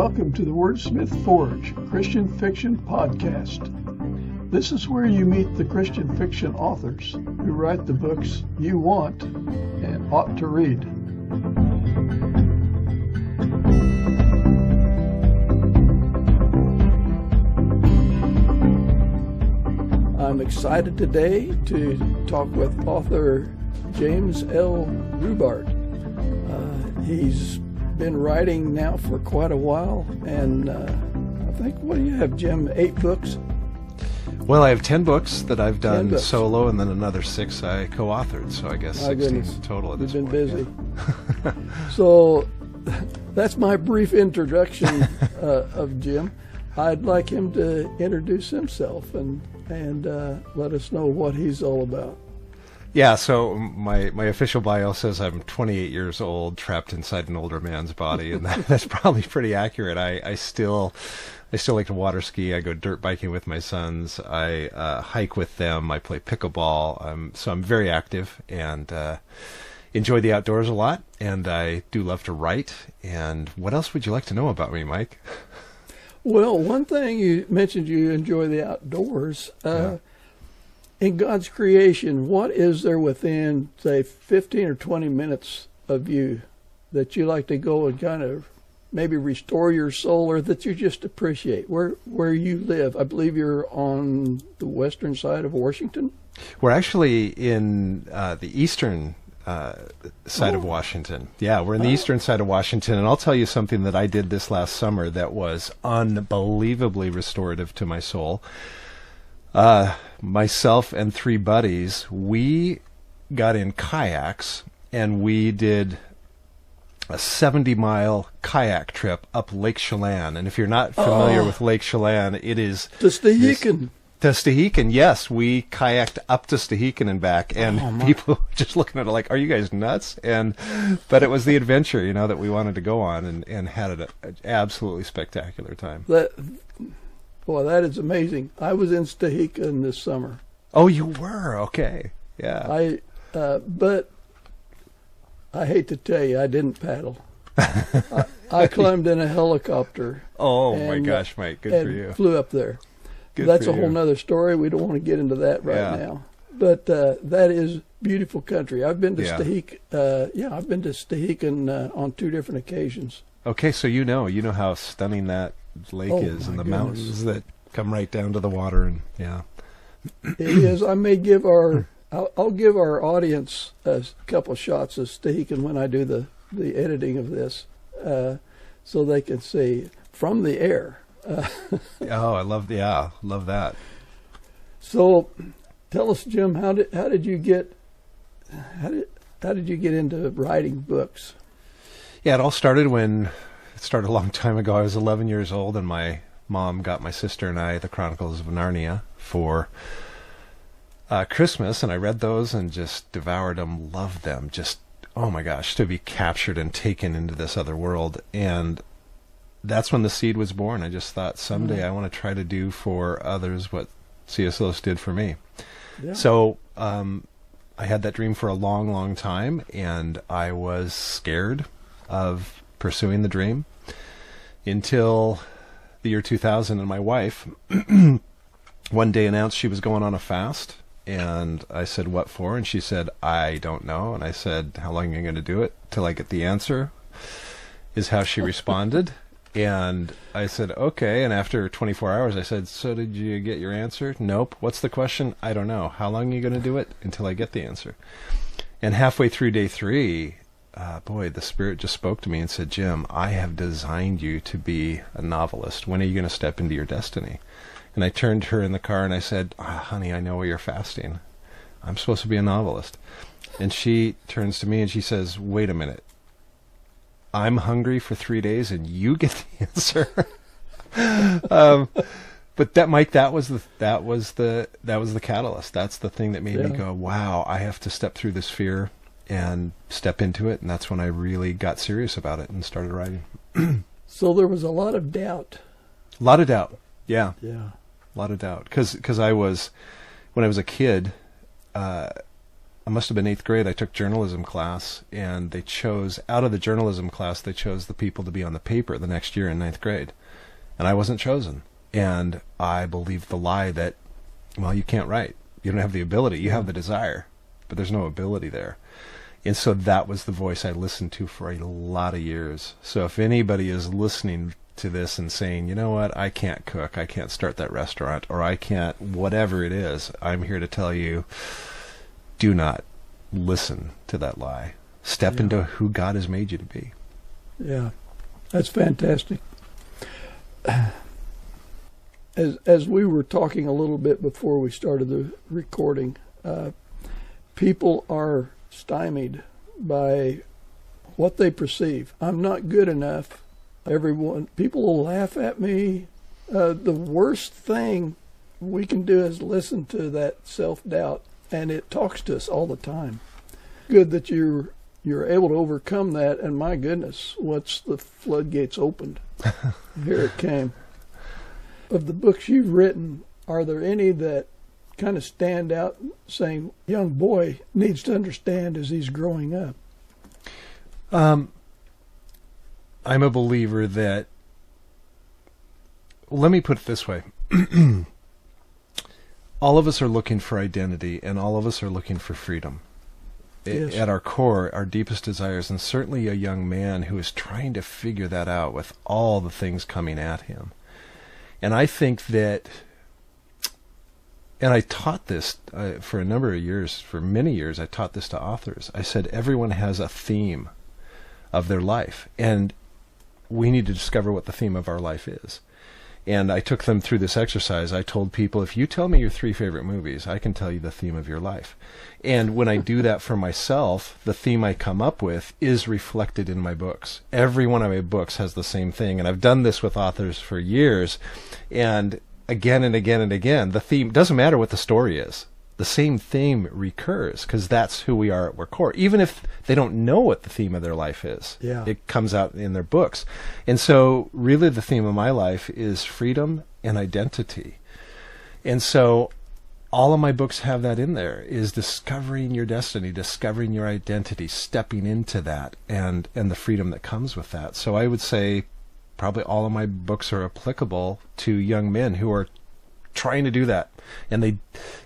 welcome to the Wordsmith Forge Christian Fiction Podcast. This is where you meet the Christian fiction authors who write the books you want and ought to read. I'm excited today to talk with author James L. Rubart. He's been writing now for quite a while, and I think, what do you have, Jim, 8 books? Well, I have 10 books that I've done solo, and then another 6 I co-authored, so I guess 16 total at this point. You've been busy. Yeah. So that's my brief introduction of Jim. I'd like him to introduce himself and let us know what he's all about. Yeah, so my official bio says I'm 28 years old, trapped inside an older man's body, and that's probably pretty accurate. I still like to water ski. I go dirt biking with my sons. I hike with them. I play pickleball. So I'm very active and enjoy the outdoors a lot, and I do love to write. And what else would you like to know about me, Mike? Well, one thing you mentioned, you enjoy the outdoors. Yeah. In God's creation, what is there within, say, 15 or 20 minutes of you that you like to go and kind of maybe restore your soul, or that you just appreciate? Where you live, I believe you're on the western side of Washington? We're actually in the eastern side of Washington. Yeah, we're in the eastern side of Washington, and I'll tell you something that I did this last summer that was unbelievably restorative to my soul. Myself and 3 buddies, we got in kayaks and we did a 70-mile kayak trip up Lake Chelan. And if you're not familiar with Lake Chelan, it is to Stehekin. To Stehekin, yes. We kayaked up to Stehekin and back, and people were just looking at it like, "Are you guys nuts?" But it was the adventure, that we wanted to go on, and had an absolutely spectacular time. Boy, that is amazing. I was in Stehekin this summer. Oh, you were? Okay. Yeah. But I hate to tell you, I didn't paddle. I climbed in a helicopter. Oh, my gosh, Mike. Good for you. Flew up there. That's a whole nother story. We don't want to get into that right now. But that is beautiful country. I've been to Stehekin. I've been to Stehekin on 2 different occasions. Okay, so you know how stunning that lake is, and the mountains that come right down to the water, and it is. I may give I'll give our audience a couple shots of Stehekin when I do the editing of this, so they can see from the air. I love that. So, tell us, Jim, how did you get into writing books? Yeah, it all started a long time ago. I was 11 years old, and my mom got my sister and I the Chronicles of Narnia for Christmas, and I read those and just devoured them, loved them. Just, oh my gosh, to be captured and taken into this other world. And that's when the seed was born. I just thought, someday I want to try to do for others what C.S. Lewis did for me. Yeah. So I had that dream for a long, long time, and I was scared of pursuing the dream until the year 2000, and my wife one day announced she was going on a fast, and I said, "What for?" And she said, "I don't know." And I said, "How long are you going to do it till I get the answer?" is how she responded. And I said, "Okay." And after 24 hours, I said, "So did you get your answer?" "Nope." "What's the question?" "I don't know." "How long are you going to do it?" "Until I get the answer." And halfway through day 3, the Spirit just spoke to me and said, "Jim, I have designed you to be a novelist. When are you going to step into your destiny?" And I turned to her in the car and I said, "Honey, I know why you're fasting. I'm supposed to be a novelist." And she turns to me and she says, "Wait a minute. I'm hungry for 3 days and you get the answer." But that, Mike, that was the catalyst. That's the thing that made me go, wow, I have to step through this fear and step into it. And that's when I really got serious about it and started writing. So there was a lot of doubt. A lot of doubt. Yeah. Yeah. A lot of doubt. Because when I was a kid, I must have been 8th grade, I took journalism class, and they chose, out of the journalism class, they chose the people to be on the paper the next year in 9th grade. And I wasn't chosen. And I believed the lie that, well, you can't write. You don't have the ability. You have the desire, but there's no ability there. And so that was the voice I listened to for a lot of years. So if anybody is listening to this and saying, you know what, I can't cook, I can't start that restaurant, or I can't, whatever it is, I'm here to tell you, do not listen to that lie. Step into who God has made you to be. Yeah, that's fantastic. As we were talking a little bit before we started the recording, people are stymied by what they perceive. I'm not good enough. People will laugh at me. The worst thing we can do is listen to that self-doubt, and it talks to us all the time. Good that you're able to overcome that, and my goodness, what's the floodgates opened? Here it came. Of the books you've written, are there any that kind of stand out, saying, young boy needs to understand as he's growing up? I'm a believer that, let me put it this way. All of us are looking for identity, and all of us are looking for freedom. Yes. At our core, our deepest desires, and certainly a young man who is trying to figure that out with all the things coming at him. And I think that, and I taught this for a number of years, for many years, I taught this to authors. I said everyone has a theme of their life, and we need to discover what the theme of our life is. And I took them through this exercise. I told people, if you tell me your 3 favorite movies, I can tell you the theme of your life. And when I do that for myself, the theme I come up with is reflected in my books. Every one of my books has the same thing. And I've done this with authors for years. And again and again and again, the theme doesn't matter what the story is. The same theme recurs because that's who we are at our core. Even if they don't know what the theme of their life is, it comes out in their books. And so really the theme of my life is freedom and identity. And so all of my books have that in there, is discovering your destiny, discovering your identity, stepping into that, and the freedom that comes with that. So I would say probably all of my books are applicable to young men who are trying to do that. And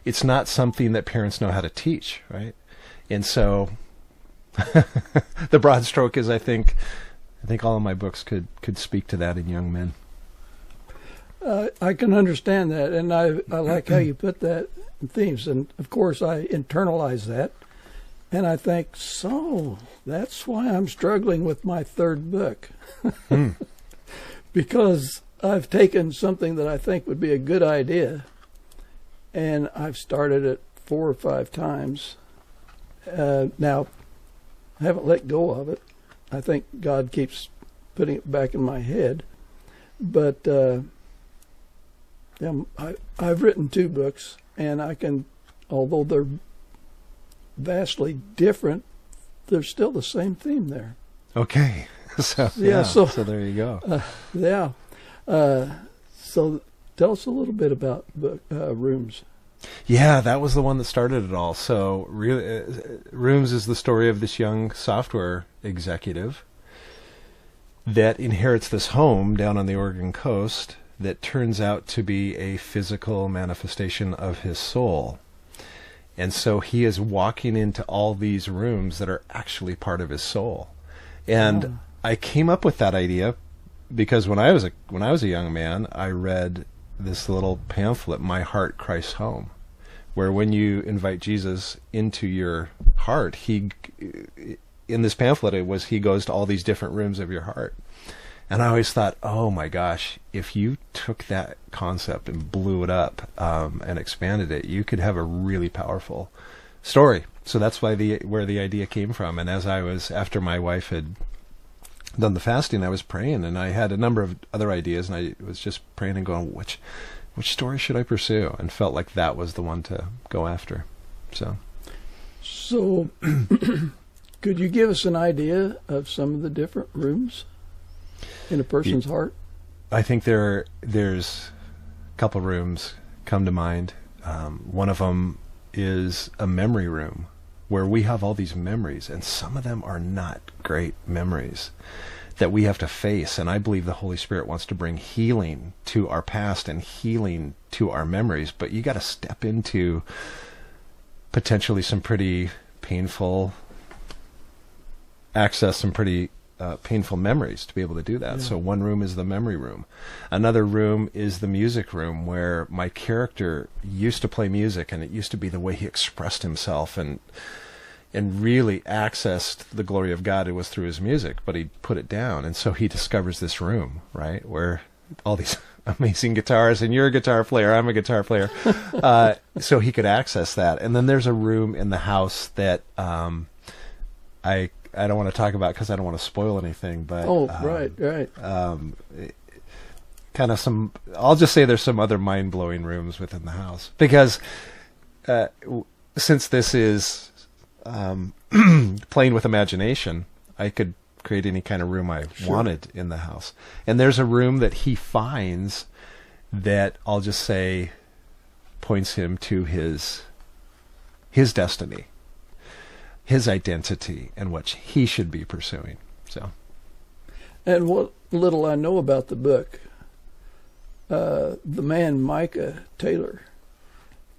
it's not something that parents know how to teach, right? And so the broad stroke is I think all of my books could speak to that in young men. I can understand that, and I like how you put that in themes. And of course I internalize that, and I think, so that's why I'm struggling with my 3rd book. Because I've taken something that I think would be a good idea, and I've started it 4 or 5 times. Now, I haven't let go of it. I think God keeps putting it back in my head. But I've written 2 books, and I can, although they're vastly different, there's still the same theme there. Okay. So there you go. So tell us a little bit about Rooms. Yeah, that was the one that started it all. So Rooms is the story of this young software executive that inherits this home down on the Oregon coast that turns out to be a physical manifestation of his soul. And so he is walking into all these rooms that are actually part of his soul. And I came up with that idea because when I was a young man, I read this little pamphlet, My Heart, Christ's Home, where when you invite Jesus into your heart, in this pamphlet he goes to all these different rooms of your heart. And I always thought, oh my gosh, if you took that concept and blew it up and expanded it, you could have a really powerful story. So that's where the idea came from. And after my wife had done the fasting, I was praying, and I had a number of other ideas, and I was just praying and going, which story should I pursue? And felt like that was the one to go after. So could you give us an idea of some of the different rooms in a person's heart? I think there's a couple rooms come to mind. One of them is a memory room, where we have all these memories, and some of them are not great memories that we have to face. And I believe the Holy Spirit wants to bring healing to our past and healing to our memories. But you got to step into potentially some pretty painful, access some pretty painful memories to be able to do that. Yeah. So one room is the memory room. Another room is the music room, where my character used to play music, and it used to be the way he expressed himself and really accessed the glory of God. It was through his music, but he put it down. And so he discovers this room, right, where all these amazing guitars, and you're a guitar player, I'm a guitar player. So he could access that. And then there's a room in the house that I don't want to talk about because I don't want to spoil anything, but right. Kind of some. I'll just say there's some other mind-blowing rooms within the house, because since this is playing with imagination, I could create any kind of room I wanted in the house. And there's a room that he finds that, I'll just say, points him to his destiny, his identity, and what he should be pursuing. So, and what little I know about the book, the man Micah Taylor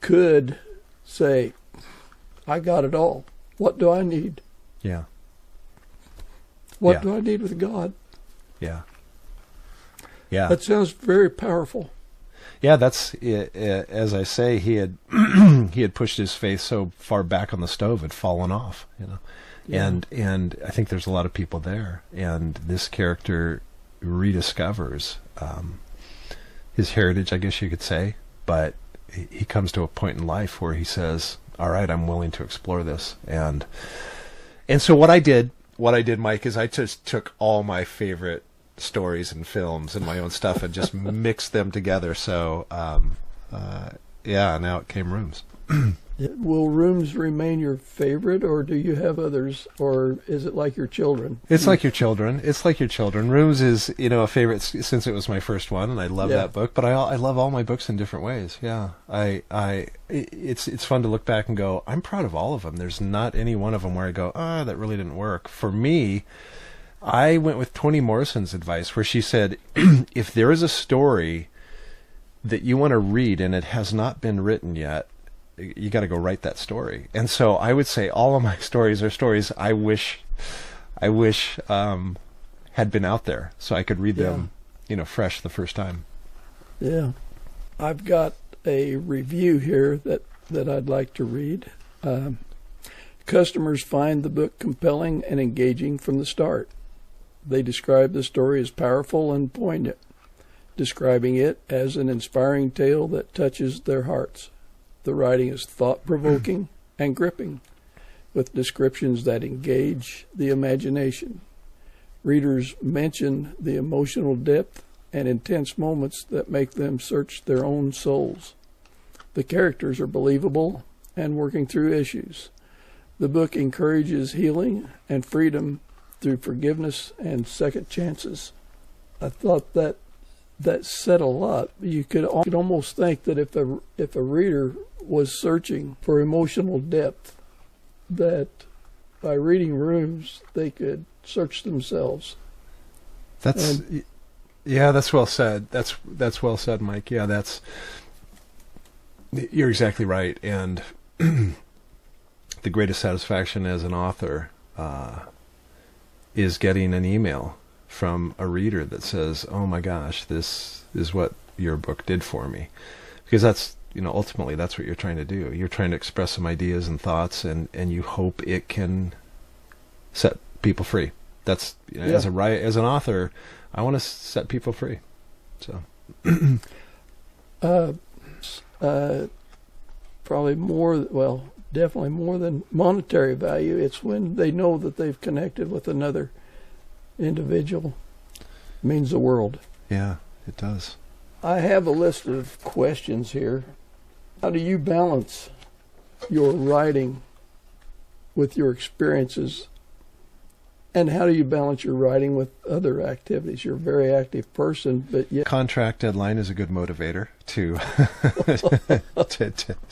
could say, I got it all. What do I need? Yeah. What do I need with God? Yeah. That sounds very powerful. Yeah, that's, as I say, he had he had pushed his faith so far back on the stove, it had fallen off, and I think there's a lot of people there, and this character rediscovers his heritage, I guess you could say, but he comes to a point in life where he says, all right, I'm willing to explore this. And so what I did, Mike, is I just took all my favorite stories and films and my own stuff and just mixed them together. So, now it came Rooms. Will Rooms remain your favorite, or do you have others, or is it like your children? It's like your children. Rooms is, a favorite since it was my first one, and I love that book. But I love all my books in different ways. Yeah, it's fun to look back and go, I'm proud of all of them. There's not any one of them where I go, that really didn't work. For me, I went with Toni Morrison's advice, where she said, if there is a story that you want to read and it has not been written yet, you got to go write that story. And so I would say all of my stories are stories I wish had been out there, so I could read them, fresh the first time. Yeah. I've got a review here that I'd like to read. Customers find the book compelling and engaging from the start. They describe the story as powerful and poignant, describing it as an inspiring tale that touches their hearts. The writing is thought-provoking and gripping, with descriptions that engage the imagination. Readers mention the emotional depth and intense moments that make them search their own souls. The characters are believable and working through issues. The book encourages healing and freedom through forgiveness and second chances. I thought that said a lot. You could almost think that if a reader was searching for emotional depth, that by reading Rooms they could search themselves. That's well said. That's well said, Mike. Yeah, you're exactly right. And the greatest satisfaction as an author is getting an email from a reader that says, oh my gosh, this is what your book did for me. Because that's, ultimately that's what you're trying to do. You're trying to express some ideas and thoughts, and you hope it can set people free. That's, as an author, I want to set people free. So definitely more than monetary value. It's when they know that they've connected with another individual. It means the world. Yeah, it does. I have a list of questions here. How do you balance your writing with your experiences? And how do you balance your writing with other activities? You're a very active person, but yet... Contract deadline is a good motivator to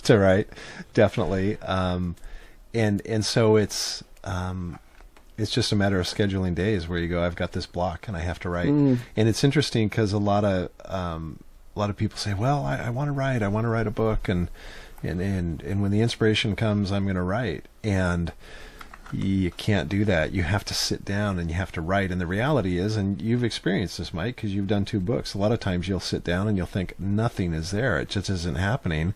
to write, definitely. and so it's just a matter of scheduling days where you go, I've got this block and I have to write. And it's interesting because a lot of people say, well, I want to write. I want to write a book, and when the inspiration comes, I'm going to write. And you can't do that. You have to sit down and you have to write. And the reality is, and you've experienced this, Mike, because you've done 2 books. A lot of times you'll sit down and you'll think nothing is there. It just isn't happening.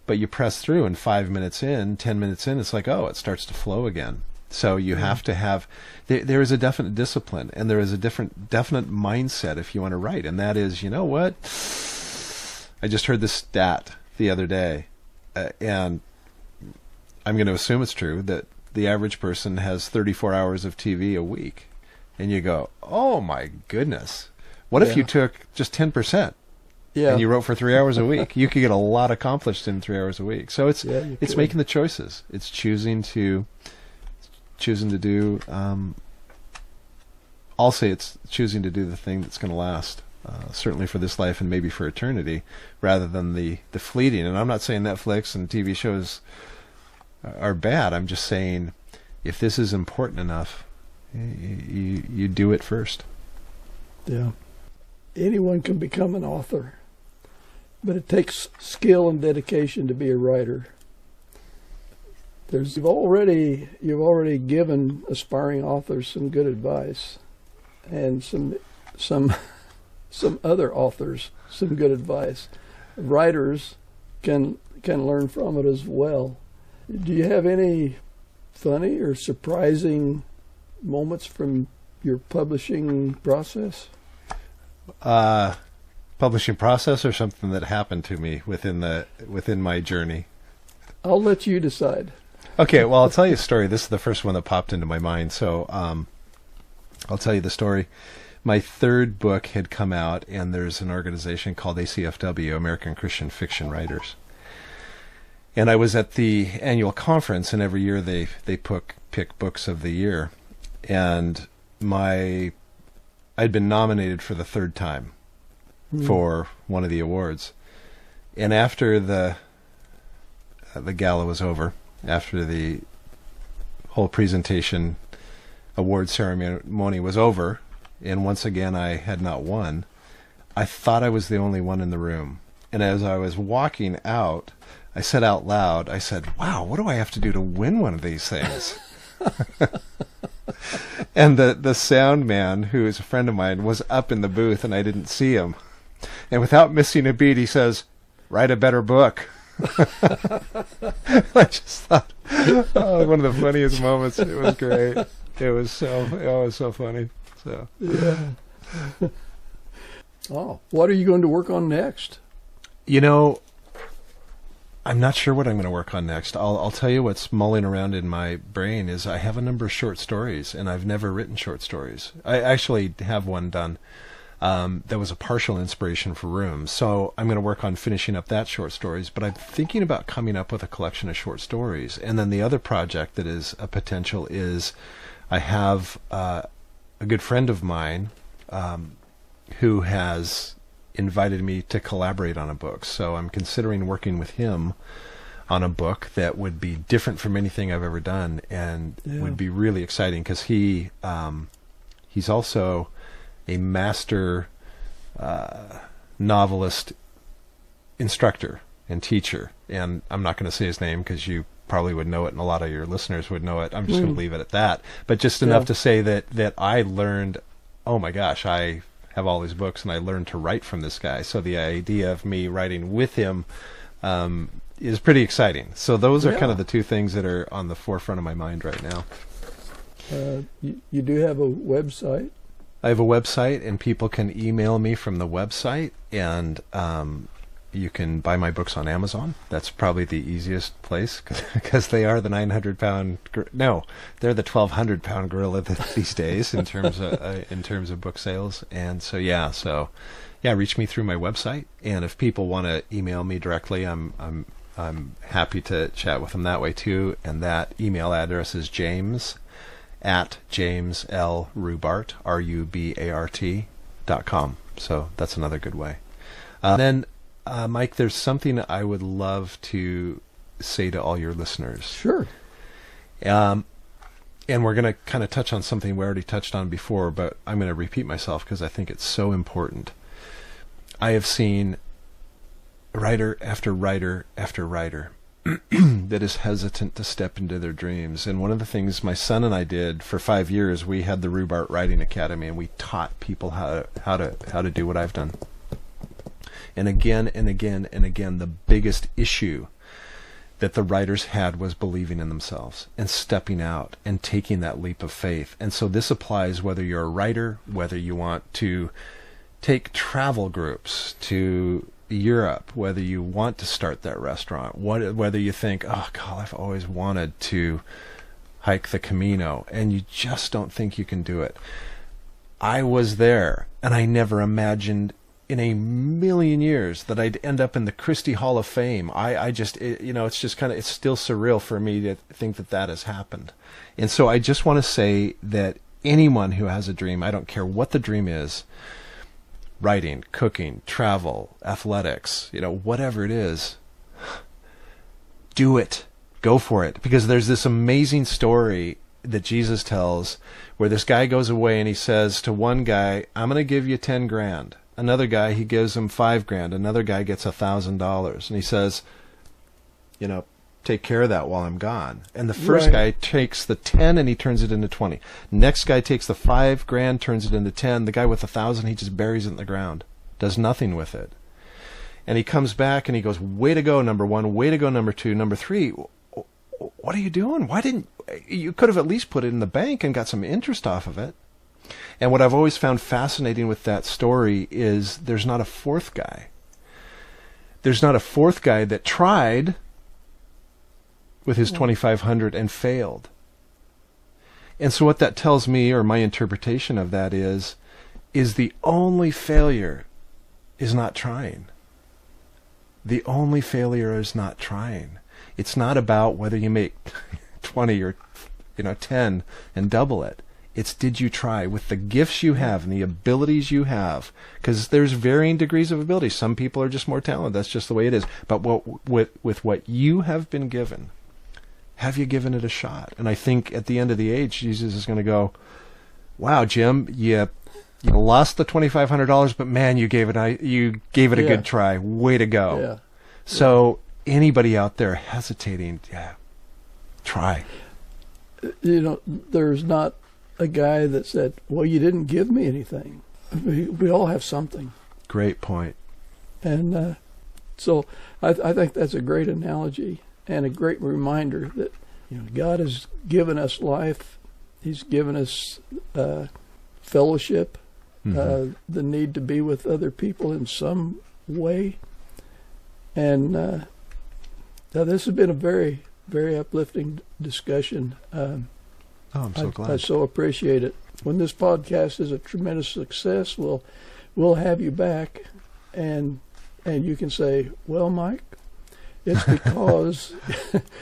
But you press through, and 5 minutes in, 10 minutes in, it's like, oh, it starts to flow again. So you have to have, there is a definite discipline, and there is a definite mindset if you want to write. And that is, you know what? I just heard this stat the other day, and I'm going to assume it's true, that the average person has 34 hours of TV a week. And you go, oh my goodness. What if you took just 10%? Yeah. And you wrote for 3 hours a week? You could get a lot accomplished in 3 hours a week. So it's making the choices. It's choosing to do, I'll say it's choosing to do the thing that's going to last, certainly for this life and maybe for eternity, rather than the fleeting. And I'm not saying Netflix and TV shows are bad. I'm just saying, if this is important enough, you do it first. Yeah. Anyone can become an author, but it takes skill and dedication to be a writer. You've already given aspiring authors some good advice, and some other authors some good advice. Writers can learn from it as well. Do you have any funny or surprising moments from your publishing process? Publishing process, or something that happened to me within my journey? I'll let you decide. Okay, well, I'll tell you a story. This is the first one that popped into my mind, so I'll tell you the story. My 3rd book had come out, and there's an organization called ACFW, American Christian Fiction Writers. And I was at the annual conference, and every year they pick books of the year. And I'd been nominated for the 3rd time for one of the awards. And after the gala was over, after the whole presentation award ceremony was over, and once again I had not won, I thought I was the only one in the room. And as I was walking out, I said out loud, I said, wow, what do I have to do to win one of these things? And the sound man, who is a friend of mine, was up in the booth, and I didn't see him. And without missing a beat, he says, write a better book. I just thought, one of the funniest moments. It was great. It was so funny. So yeah. Oh, what are you going to work on next? I'm not sure what I'm going to work on next. I'll tell you what's mulling around in my brain is I have a number of short stories, and I've never written short stories. I actually have one done that was a partial inspiration for Rooms. So I'm going to work on finishing up that short stories, but I'm thinking about coming up with a collection of short stories. And then the other project that is a potential is I have a good friend of mine who has invited me to collaborate on a book. So I'm considering working with him on a book that would be different from anything I've ever done, and would be really exciting because he's also a master novelist instructor and teacher. And I'm not going to say his name because you probably would know it, and a lot of your listeners would know it. I'm just going to leave it at that. But just enough to say that I learned, oh my gosh, I have all these books, and I learned to write from this guy. So the idea of me writing with him is pretty exciting. So those are kind of the two things that are on the forefront of my mind right now. You do have a website? I have a website, and people can email me from the website, and you can buy my books on Amazon. That's probably the easiest place because they are the 900-pound. No, they're the 1,200-pound gorilla these days in terms of book sales. And so reach me through my website. And if people want to email me directly, I'm happy to chat with them that way too. And that email address is james@jameslrubart RUBART.com. So that's another good way. Then. Mike, there's something I would love to say to all your listeners. Sure. And we're going to kind of touch on something we already touched on before, but I'm going to repeat myself because I think it's so important. I have seen writer after writer after writer that is hesitant to step into their dreams. And one of the things my son and I did for 5 years, we had the Rubart Writing Academy, and we taught people how to do what I've done. And again and again and again, the biggest issue that the writers had was believing in themselves and stepping out and taking that leap of faith. And so this applies whether you're a writer, whether you want to take travel groups to Europe, whether you want to start that restaurant, whether you think, oh God, I've always wanted to hike the Camino, and you just don't think you can do it. I was there, and I never imagined in a million years that I'd end up in the Christie Hall of Fame. It's just kind of, it's still surreal for me to think that that has happened. And so I just want to say that anyone who has a dream, I don't care what the dream is, writing, cooking, travel, athletics, whatever it is, do it. Go for it. Because there's this amazing story that Jesus tells where this guy goes away and he says to one guy, I'm going to give you 10 grand. Another guy, he gives him 5 grand. Another guy gets $1,000. And he says, take care of that while I'm gone. And the first guy takes the 10 and he turns it into 20. Next guy takes the 5 grand, turns it into 10. The guy with 1,000, he just buries it in the ground, does nothing with it. And he comes back and he goes, way to go, number 1. Way to go, number 2. Number 3, what are you doing? You could have at least put it in the bank and got some interest off of it. And what I've always found fascinating with that story is there's not a fourth guy. There's not a fourth guy that tried with his 2,500 and failed. And so what that tells me, or my interpretation of that is the only failure is not trying. The only failure is not trying. It's not about whether you make 20 or 10 and double it. It's, did you try with the gifts you have and the abilities you have? Because there's varying degrees of ability. Some people are just more talented. That's just the way it is. But with what you have been given, have you given it a shot? And I think at the end of the age, Jesus is going to go, wow, Jim, you lost the $2,500, but man, you gave it a good try. Way to go. Yeah. So anybody out there hesitating, try. There's not a guy that said, well, you didn't give me anything. We all have something. Great point. And so I think that's a great analogy and a great reminder that God has given us life. He's given us fellowship, the need to be with other people in some way. And this has been a very, very uplifting discussion. I'm so glad. I so appreciate it. When this podcast is a tremendous success, we'll have you back, and you can say, well, Mike, it's because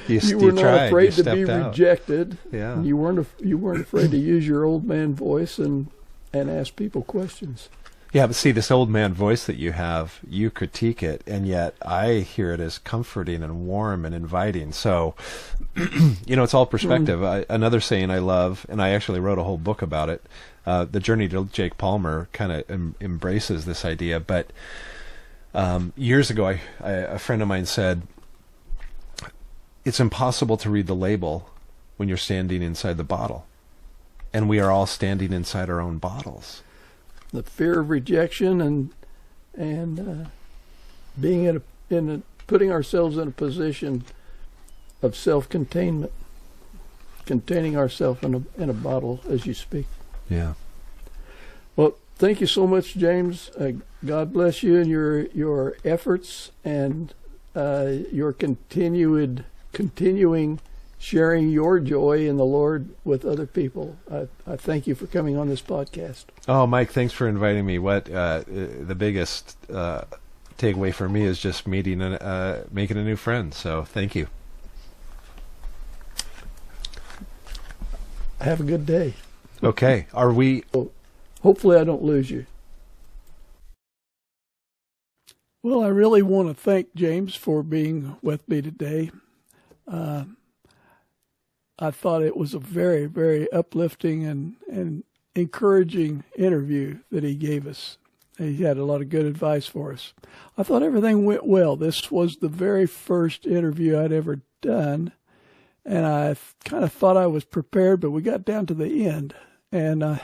you were not afraid to be rejected. Yeah. You weren't afraid to use your old man voice and ask people questions. Yeah, but see, this old man voice that you have, you critique it, and yet I hear it as comforting and warm and inviting. So, it's all perspective. Another saying I love, and I actually wrote a whole book about it, The Journey to Jake Palmer kind of embraces this idea. But years ago, a friend of mine said, it's impossible to read the label when you're standing inside the bottle. And we are all standing inside our own bottles. The fear of rejection and being putting ourselves in a position of self-containment, containing ourselves in a bottle, as you speak. Yeah. Well, thank you so much, James. God bless you and your efforts and your continuing sharing your joy in the Lord with other people. I thank you for coming on this podcast. Oh, Mike, thanks for inviting me. The biggest takeaway for me is just making a new friend. So thank you. Have a good day. Okay. Are we... Hopefully I don't lose you. Well, I really want to thank James for being with me today. I thought it was a very, very uplifting and encouraging interview that he gave us. He had a lot of good advice for us. I thought everything went well. This was the very first interview I'd ever done, and I kind of thought I was prepared, but we got down to the end, and I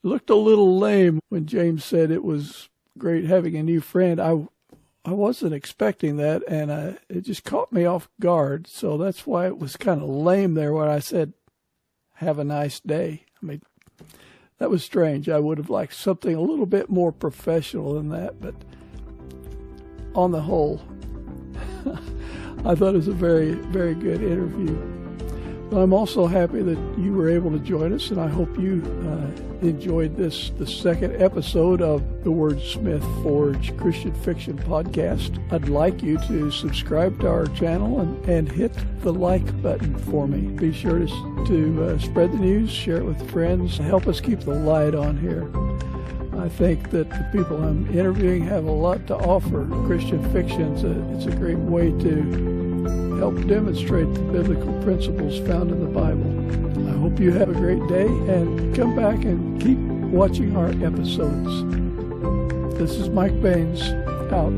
looked a little lame when James said it was great having a new friend. I wasn't expecting that, and it just caught me off guard, so that's why it was kind of lame there when I said, have a nice day. I mean, that was strange. I would have liked something a little bit more professional than that, but on the whole, I thought it was a very, very good interview. But I'm also happy that you were able to join us, and I hope you enjoyed the second episode of the Wordsmith Forge Christian Fiction podcast. I'd like you to subscribe to our channel and hit the like button for me. Be sure to spread the news, share it with friends, help us keep the light on here. I think that the people I'm interviewing have a lot to offer. Christian fiction, it's a great way to help demonstrate the biblical principles found in the Bible. I hope you have a great day and come back and keep watching our episodes. This is Mike Baines, out.